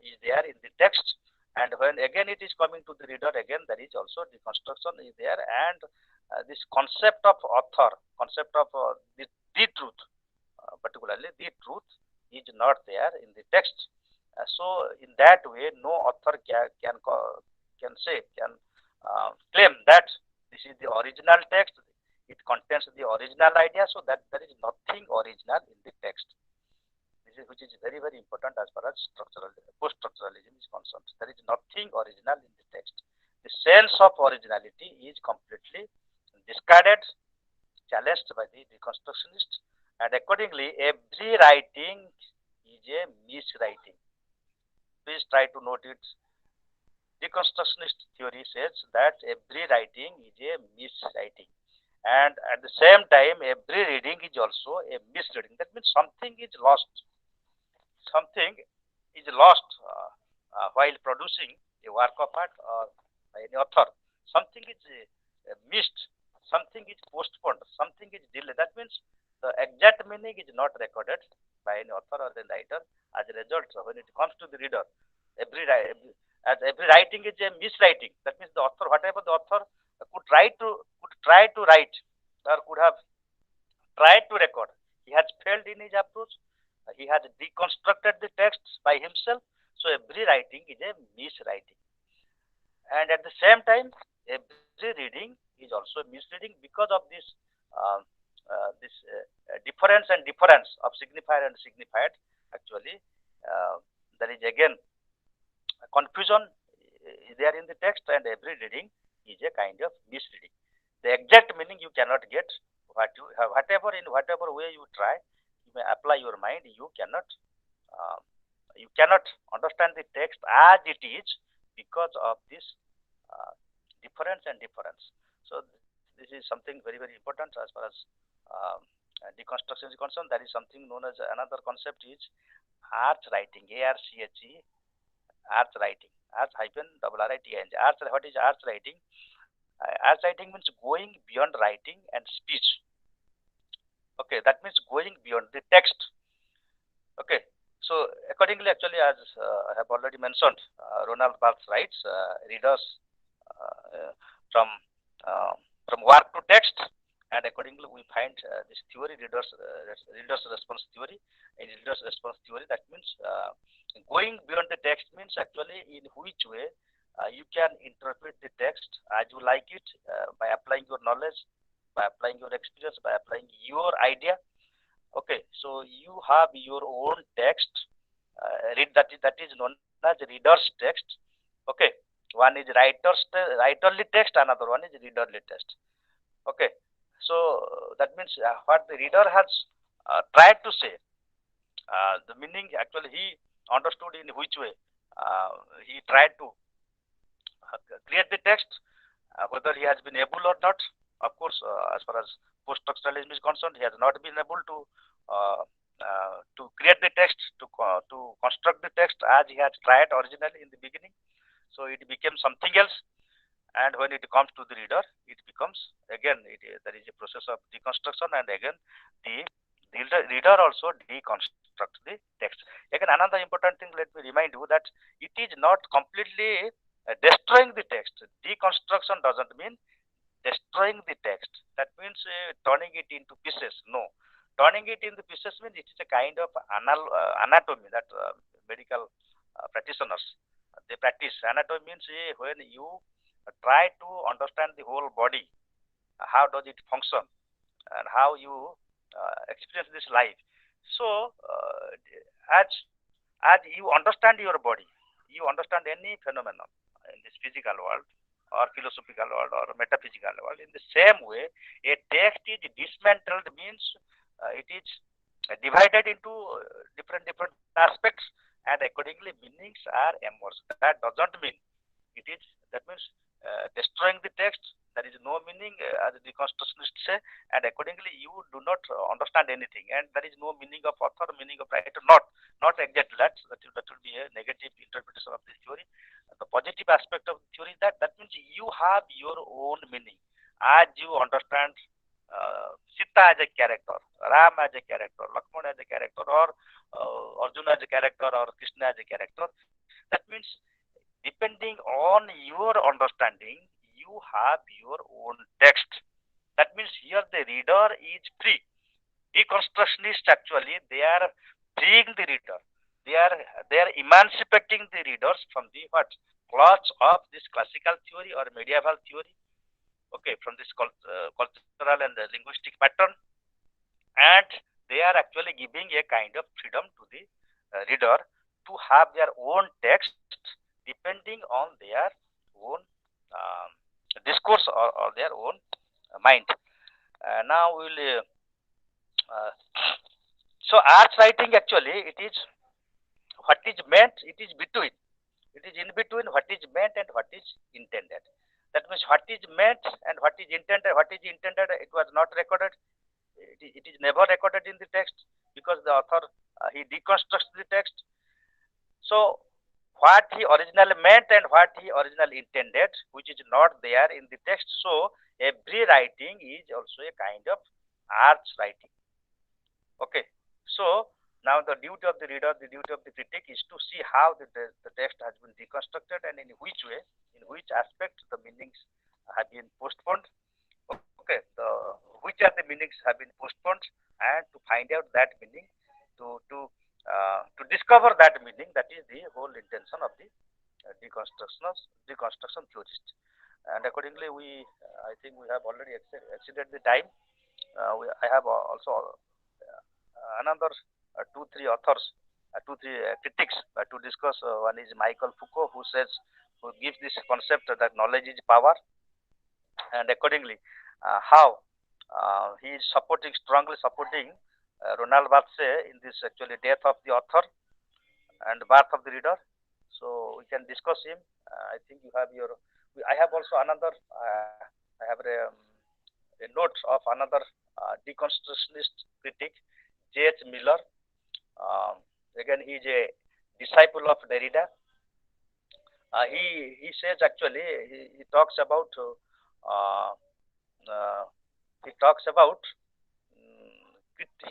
is there in the text. And when again it is coming to the reader, again there is also deconstruction is there, and this concept of author, concept of the truth, particularly the truth, is not there in the text. So in that way, no author can say, can claim that this is the original text. it contains the original idea, so that there is nothing original in the text. This is which is very very important as far as structural post-structuralism is concerned. There is nothing original in the text. The sense of originality is completely discarded, challenged by the deconstructionists, and accordingly, every writing is a miswriting. Please try to note it. Deconstructionist theory says that every writing is a miswriting, and at the same time, every reading is also a misreading. That means something is lost. Something is lost while producing a work of art or by any author. Something is missed. Something is postponed. Something is delayed. That means the exact meaning is not recorded by any author or the writer. As a result, when it comes to the reader, every as every writing is a miswriting. That means the author, whatever the author could try to write or could have tried to record, he has failed in his approach. He has deconstructed the texts by himself. So every writing is a miswriting, and at the same time, every reading is also misreading because of this difference and difference of signifier and signified. Actually, uh, there is again confusion is there in the text, and every reading is a kind of misreading. The exact meaning you cannot get. What you have, whatever in whatever way you try, you may apply your mind. Uh, you cannot understand the text as it is because of this uh, difference and difference. So this is something very very important as far as um, deconstruction is concerned. There is something known as another concept is arch writing. ARCHE, arch writing. Arch hyphen double RITING. Arch, what is arch writing? Arch writing means going beyond writing and speech. Okay, that means going beyond the text. Okay, so accordingly, actually, as I have already mentioned, Ronald Barthes writes, readers uh, from uh, from work to text, and accordingly, we find this theory, readers response theory. In readers response theory, that means going beyond the text means actually in which way you can interpret the text as you like it by applying your knowledge, by applying your experience, by applying your idea. Okay, so you have your own text. Read that is known as reader's text. Okay, one is writerly text, another one is readerly text. Okay, so that means what the reader has tried to say, the meaning actually he understood in which way he tried to create the text, whether he has been able or not. Of course, as far as post-structuralism is concerned, he has not been able to create the text, to construct the text as he had tried originally in the beginning. So it became something else, and when it comes to the reader, it becomes again there is a process of deconstruction, and again the reader also deconstructs the text. Again, another important thing, let me remind you that it is not completely destroying the text. Deconstruction doesn't mean destroying the text. That means turning it into pieces. No, turning it into pieces means it is a kind of anatomy that medical practitioners they practice. Anatomy means when you try to understand the whole body, how does it function, and how you experience this life. So as as you understand your body, you understand any phenomenon in this physical world or philosophical world or metaphysical world. In the same way, a text is dismantled means it is divided into different aspects, and accordingly meanings are emerged. That doesn't mean it is, that means destroying the text. There is no meaning, as the deconstructionists say, and accordingly you do not understand anything, and there is no meaning of author, meaning of writer. Not exactly that will be a negative interpretation of this theory. The positive aspect of the theory is that means you have your own meaning as you understand Sita as a character, Ram as a character, Lakshmana as a character, or Arjuna as a character, or Krishna as a character. That means depending on your understanding, you have your own text. That means here the reader is free. Deconstructionists actually they are freeing the reader. They are they are emancipating the readers from the what clutch of this classical theory or medieval theory. okay, from this cultural and linguistic pattern, and they are actually giving a kind of freedom to the reader to have their own text depending on their own um, discourse, or their own mind. Now we will uh, so arts writing actually, it is what is meant, it is between, it is in between what is meant and what is intended. That means what is meant and what is intended, it was not recorded, it is never recorded in the text, because the author he deconstructs the text. So what he originally meant and what he originally intended, which is not there in the text. So every writing is also a kind of arts writing. Okay. So now the duty of the reader, the duty of the critic is to see how the text has been deconstructed, and in which way, in which aspect the meanings have been postponed. Okay, which are the meanings have been postponed, and to find out that meaning, to discover that meaning. That is the whole intention of the deconstruction theorist. And accordingly, I think we have already exceeded the time. I have also another two three authors, two three critics to discuss. One is Michael Foucault, who gives this concept that knowledge is power, and accordingly, how he is strongly supporting Ronald Barthes in this actually death of the author and birth of the reader. So we can discuss him. I think you have your. I have also another. I have a note of another deconstructionist critic, J.H. Miller. Again, he is a disciple of Derrida. He says actually he talks about uh, he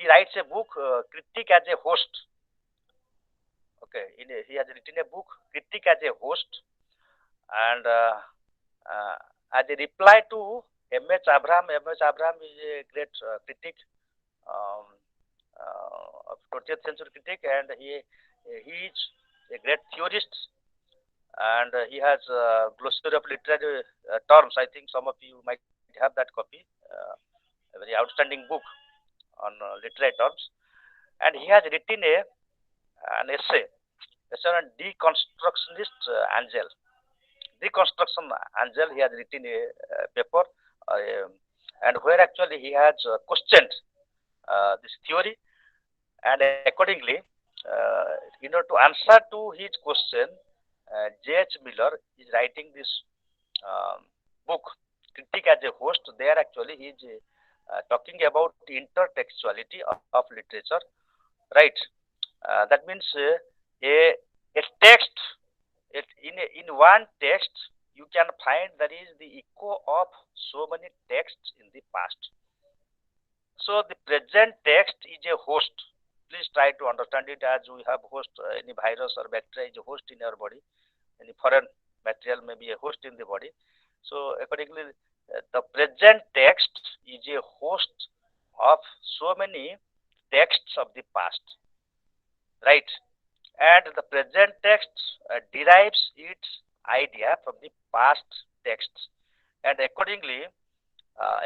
writes a book, critique as a host. Okay, he has written a book, critique as a host, and uh, as a reply to M.H. Abraham. M.H. Abraham is a great critic, um, of 20th century critic, and he is a great theorist, and he has glossary of literary terms. I think some of you might have that copy. A very outstanding book on literary terms, and he has written an essay on deconstructionist angel. Deconstruction angel. He has written a paper, and where actually he has questioned this theory, and accordingly, to answer to his question, J.H. Miller is writing this um, book, Critique as a Host. There actually he is talking about intertextuality of literature, right? That means a text, in one text you can find there is the echo of so many texts in the past. So the present text is a host. Please try to understand it as we have host, any virus or bacteria is a host in our body. Any foreign material may be a host in the body. So accordingly, the present text is a host of so many texts of the past, right? And the present text derives its idea from the past texts, and accordingly,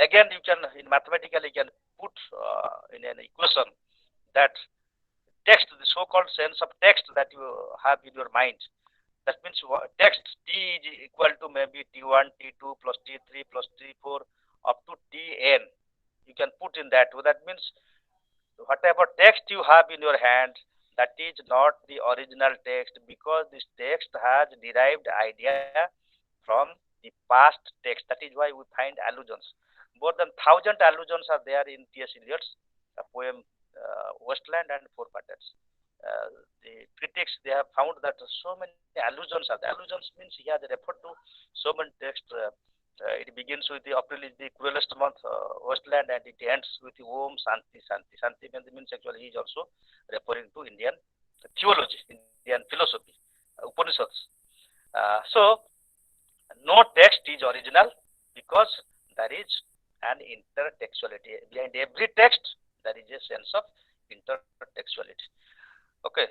again you can, in mathematical, you can put in an equation that text, the so-called sense of text that you have in your mind. That means text t is equal to maybe t1, t2 plus t3 plus t4 up to tn. You can put in that. So that means whatever text you have in your hand, that is not the original text, because this text has derived idea from the past text. That is why we find allusions. More than 1,000 allusions are there in T.S. Eliot's poem Wasteland and Four Patters. The critics, they have found that so many allusions are there. Allusions means he has referred to so many texts. It begins with the April is the cruelest month, Wasteland, and it ends with the Om Shanti Shanti. Shanti means actually he is also referring to Indian theology, Indian philosophy, Upanishads. So no text is original, because there is an intertextuality behind every text. There is a sense of intertextuality. Okay,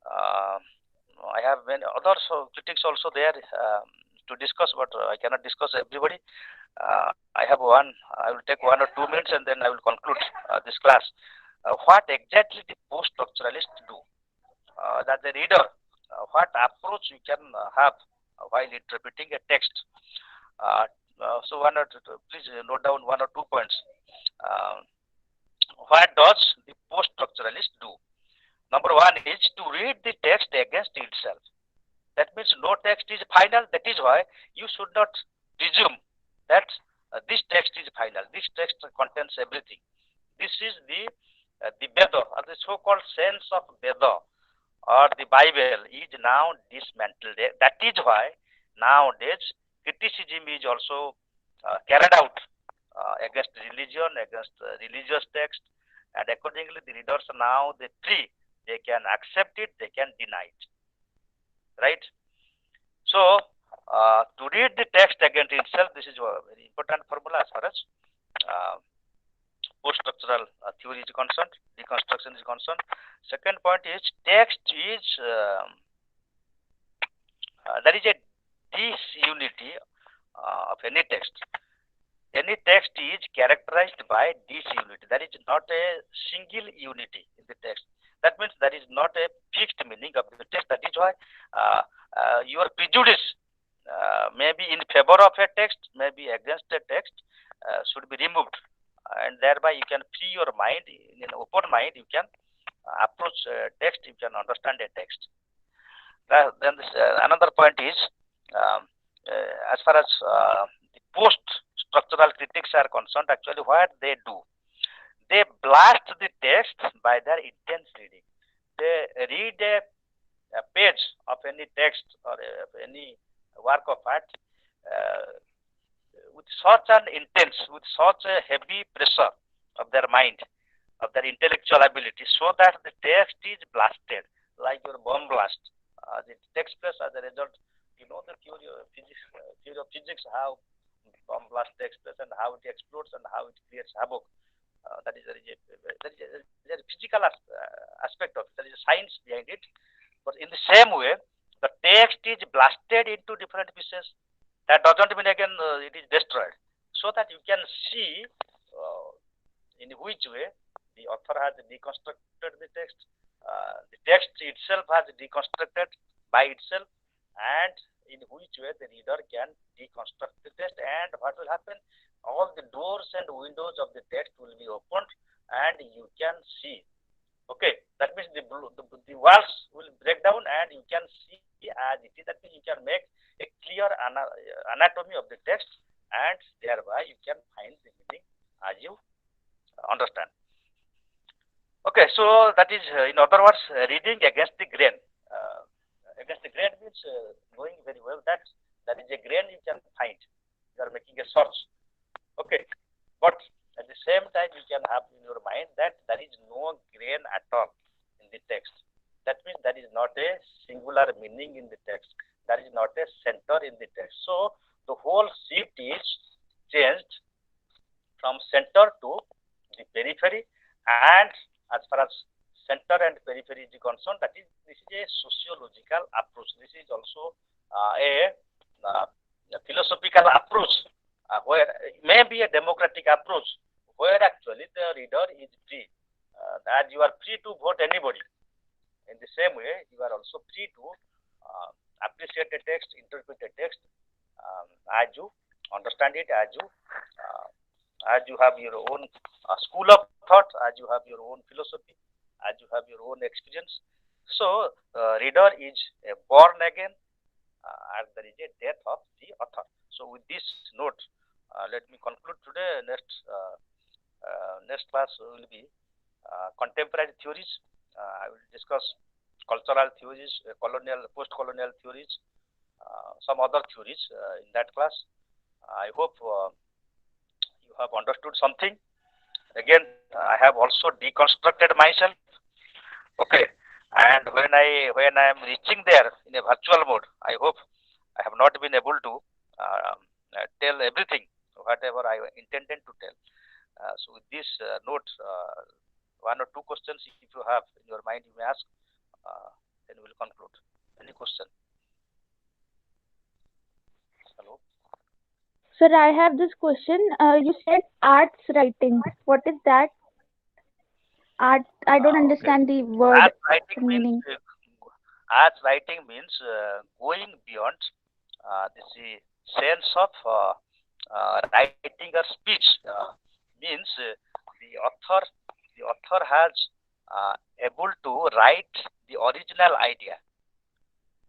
I have many other critics also there, to discuss, but I cannot discuss everybody. I have one. I will take 1 or 2 minutes, and then I will conclude this class. What exactly the post-structuralist do? That the reader, what approach you can have while interpreting a text. So please note down 1 or 2 points. Uh, what does the post-structuralist do? Number one is to read the text against itself. That means no text is final. That is why you should not presume that this text is final. This text contains everything. This is the Veda, or the so-called sense of Veda, or the Bible is now dismantled. That is why nowadays criticism is also carried out against religion, against religious text, and accordingly the readers now they three, they can accept it, they can deny it, right? So to read the text against itself, this is a very important formula as far as uh, post-structural theory is concerned, deconstruction is concerned. Second point is text is there is a disunity of any text. Any text is characterized by disunity. There is not a single unity in the text. That means there is not a fixed meaning of the text. That is why your prejudice may be in favor of a text, may be against a text, should be removed, and thereby you can free your mind. In an open mind, you can approach text, you can understand a text. Then another point is as far as the post-structural critics are concerned, actually what they do, they blast the text by their intense reading. They read a page of any text or any work of art with such an intense, with such a heavy pressure of their mind, of their intellectual ability, so that the text is blasted like your bomb blast. The takes place as a result. You know the theory of physics, how bomb blast takes place and how it explodes and how it creates havoc. That is there is a physical aspect of it. There is a science behind it. But in the same way, the text is blasted into different pieces. That doesn't mean again it is destroyed. So that you can see in which way the author has deconstructed the text. The text itself has deconstructed by itself, and in which way the reader can deconstruct the text, and what will happen, all the doors and windows of the text will be opened and you can see. Okay, that means the walls will break down and you can see as it is. That means you can make a clear anatomy of the text, and thereby you can find the meaning as you understand. Okay, so that is in other words reading against the grain. Against the grain means knowing very well that there is a grain you can find. You are making a search. Okay, but at the same time you can have in your mind that there is no grain at all in the text. That means there is not a singular meaning in the text. There is not a center in the text. So the whole shift is changed from center to the periphery, and as far as center and periphery is concerned, that is this is a sociological approach. This is also a philosophical approach, where it may be a democratic approach, where actually the reader is free. That you are free to vote anybody. In the same way, you are also free to appreciate a text, interpret a text as you understand it, as you have your own school of thought, as you have your own philosophy, as you have your own experience. So, reader is born again, and there is a death of the author. So, with this note, let me conclude today. Next class will be contemporary theories. I will discuss cultural theories, colonial, post-colonial theories, some other theories in that class. I hope you have understood something. Again, I have also deconstructed myself. Okay, and when I am reaching there in a virtual mode, I hope I have not been able to tell everything whatever I intended to tell. So with this note, one or two questions if you have in your mind you may ask, then we will conclude. Any question? Hello. Sir, I have this question. You said arts writing. What is that? Art. I don't Okay. understand the word As writing means meaning. going beyond this sense of writing or speech means the author has able to write the original idea,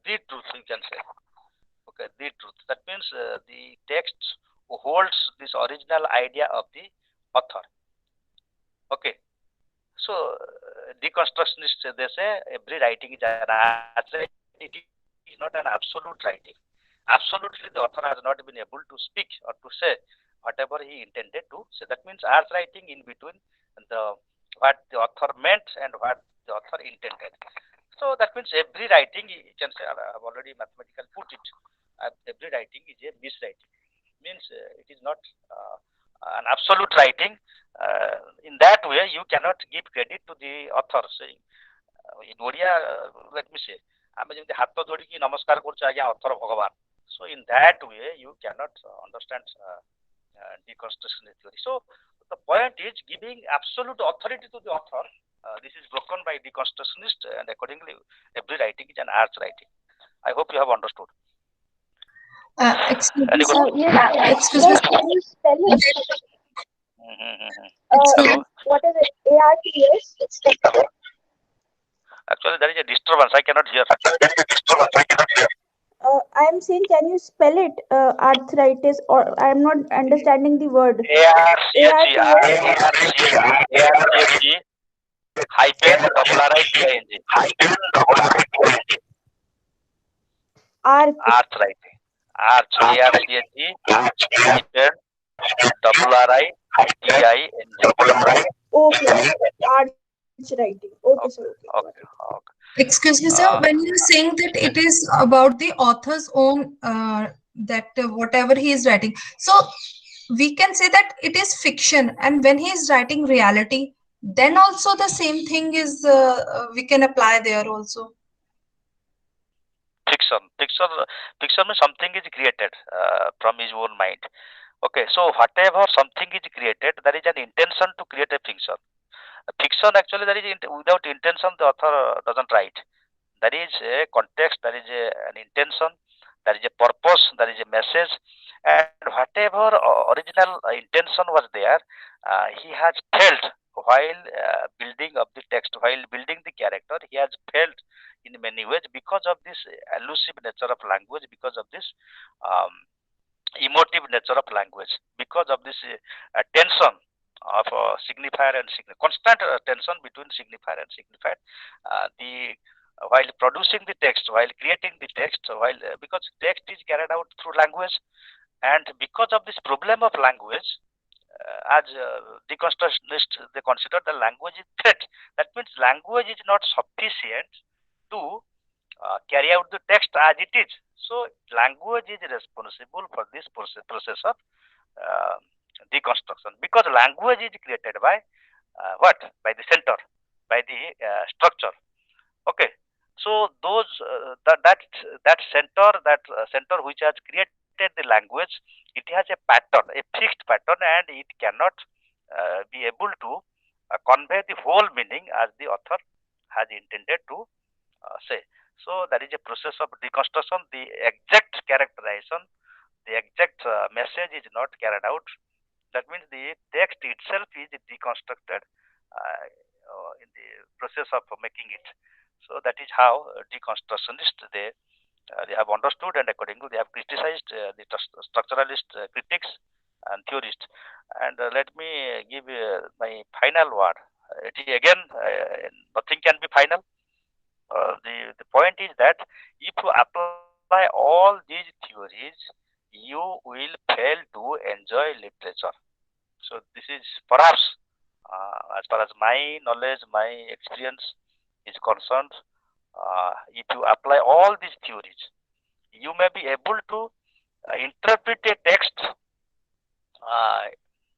the truth you can say. Okay, the truth. That means the text holds this original idea of the author. Okay. So, deconstructionists they say every writing is an art writing. It is not an absolute writing. Absolutely, the author has not been able to speak or to say whatever he intended to say. That means art writing in between the what the author meant and what the author intended. So that means every writing you can say I have already mathematical put it. Every writing is a miswriting. Means it is not uh, an absolute writing. In that way, you cannot give credit to the author saying in Odia. Let me say, ଆମେ ଯେମିତି ହାତ ଯୋଡ଼ିକି ନମସ୍କାର କରୁଛୁ ଆଜ୍ଞା ଅଥର ଭଗବାନ. So in that way, you cannot understand deconstructionist theory. So the point is giving absolute authority to the author. This is broken by deconstructionist, and accordingly, every writing is an arts writing. I hope you have understood. Excuse me, Any sir. question? Yes. Excuse me, Sir, sir. can you spell it? Excuse Hello. me. What is it? ARTS? Actually, there is a disturbance. I cannot hear. I am saying, can you spell it? Arthritis, or I am not understanding the word. ARCHE, ARTS. hyphen double RITING. Arc. Arch writing. Arch. ARCHE hyphen double RITING. Okay. Arch writing. Okay, sir. Okay, got Okay. it. Okay. Okay. Excuse me, sir. Uh, When you're saying that it is about the author's own, that whatever he is writing, so we can say that it is fiction, and when he is writing reality, then also the same thing is we can apply there also. fiction. Fiction means something is created from his own mind. Okay. So whatever something is created, there is an intention to create a fiction. Fiction actually there is without intention the author doesn't write. There is a context, there is an intention, there is a purpose, there is a message, and whatever original intention was there, he has felt while building up the text, while building the character, he has felt in many ways because of this elusive nature of language, because of this um, emotive nature of language, because of this tension of signifier and constant tension between signifier and signified. The while producing the text, while creating the text, while because text is carried out through language, and because of this problem of language, as deconstructionists they consider the language is threat. That means language is not sufficient to carry out the text as it is. So language is responsible for this process of uh, deconstruction, because language is created by what? By the center, by the structure. Okay. So those that center which has created the language, it has a pattern, a fixed pattern, and it cannot be able to convey the whole meaning as the author has intended to say. So there is a process of deconstruction. The exact characterization, the exact message is not carried out. That means the text itself is deconstructed in the process of making it. So that is how deconstructionists they have understood, and accordingly they have criticized the structuralist critics and theorists. And let me give my final word. Again, nothing can be final. The point is that if you apply all these theories, you will fail to enjoy literature. So this is perhaps, as far as my knowledge, my experience is concerned, if you apply all these theories, you may be able to interpret a text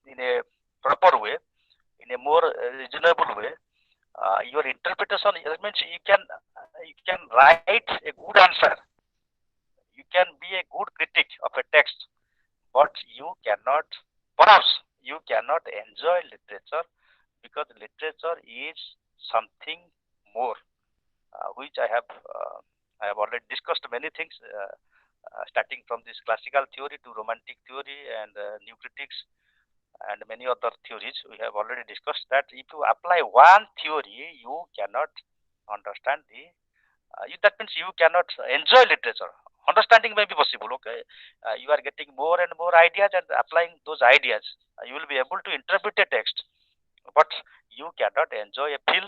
in a proper way, in a more reasonable way. Your interpretation, that means you can write a good answer You can be a good critic of a text, but you cannot, perhaps you cannot enjoy literature because literature is something more, which I have already discussed many things, starting from this classical theory to romantic theory and new critics and many other theories. We have already discussed that if you apply one theory, you cannot understand that means you cannot enjoy literature. Understanding may be possible, okay? You are getting more and more ideas and applying those ideas. You will be able to interpret a text, but you cannot enjoy a film,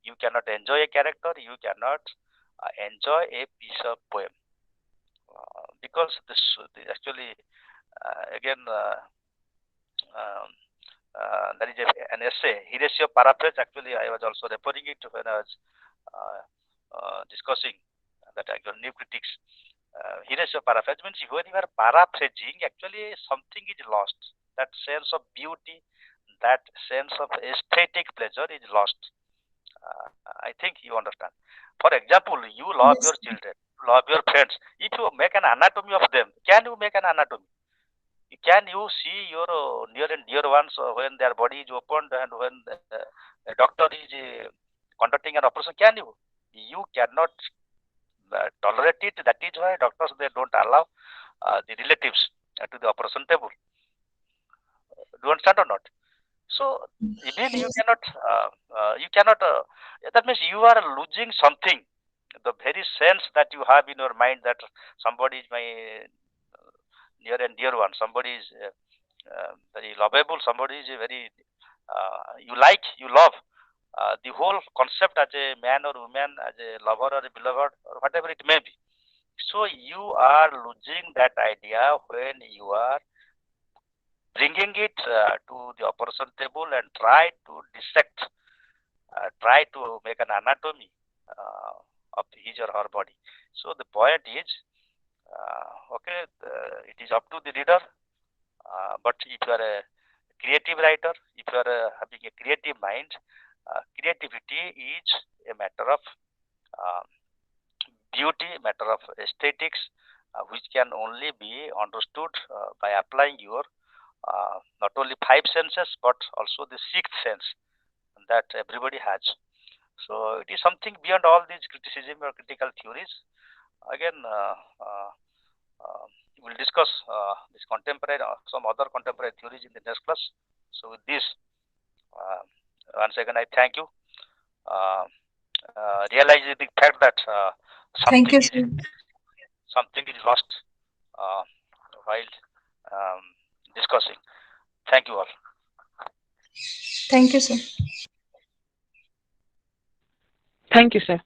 you cannot enjoy a character, you cannot enjoy a piece of poem. Because actually, again, um, there is an essay, Hiroshima paraphrase. Actually, I was also referring it when I was uh, discussing that actual new critics. Hiroshima paraphrase means when you are paraphrasing, actually something is lost. That sense of beauty, that sense of aesthetic pleasure is lost. I think you understand. For example, you love your Yes. children, love your friends. If you make an anatomy of them, can you make an anatomy? Can you see your near and dear ones when their body is opened and when a doctor is conducting an operation? Can you? You cannot tolerate it. That is why doctors they don't allow the relatives to the operation table. Do you understand or not? So even Yes. you cannot. That means you are losing something. The very sense that you have in your mind that somebody is my near and dear one, somebody is very lovable, somebody is very you like, you love. The whole concept as a man or woman, as a lover or a beloved, or whatever it may be. So you are losing that idea when you are bringing it to the operation table and try to dissect, try to make an anatomy of his or her body. So the point is, okay, it is up to the reader. But if you are a creative writer, if you are having a creative mind, creativity is a matter of uh, beauty, matter of aesthetics, which can only be understood by applying your not only five senses but also the sixth sense that everybody has. So it is something beyond all these criticism or critical theories. Again, uh, we'll discuss this contemporary, some other contemporary theories in the next class. So with this, uh, once again, I thank you. Uh, Realize the fact that Thank something you, is sir. lost uh, while um, discussing. Thank you all. Thank you, sir. Thank you, sir.